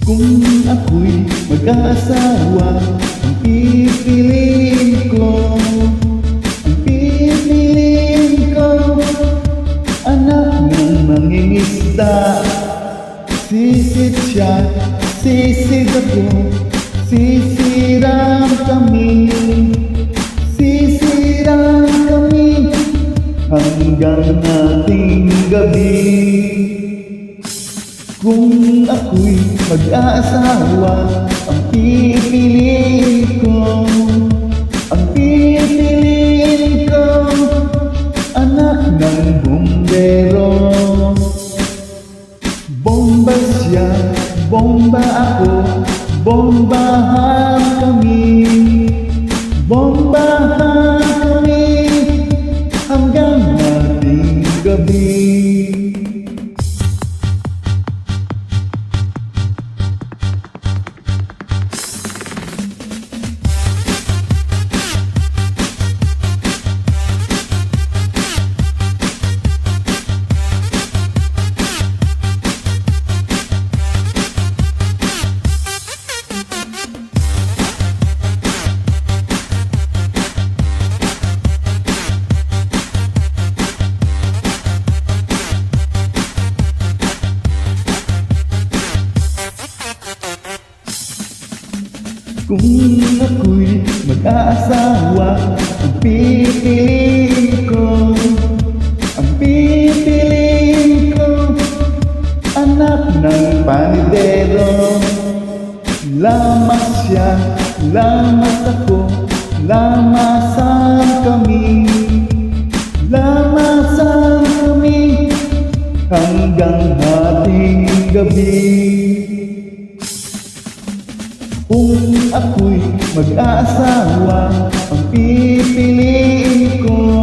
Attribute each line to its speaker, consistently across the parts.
Speaker 1: Kung ako'y mag-aasawa, ang pipiliin ko, anak ng mangingisda. Sisid siya, sisid ako, sisiram kami hanggang ating gabi. Kung ako'y mag-aasawa, ang pipiliin ko, anak ng bumbero. Bomba siya, bomba ako, bombahan kami hanggang ating gabi. Kung ako'y mag-aasawa, ang pipiliin ko, anak ng panidero. Lamas siya, lamas ako, lamasan kami hanggang ating gabi. Kung ako'y mag-aasawa, ang pipiliin ko,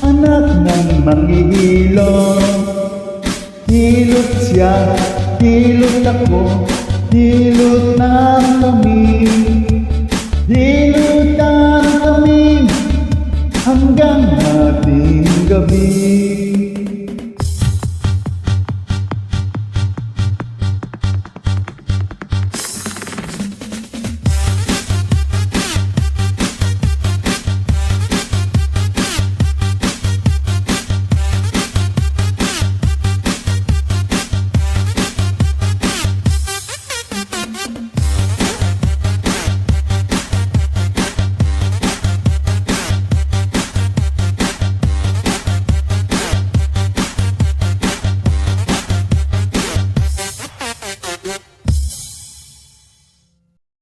Speaker 1: anak ng manghihilot. Hilot siya, hilot ako, hilutan kami hanggang ating gabi.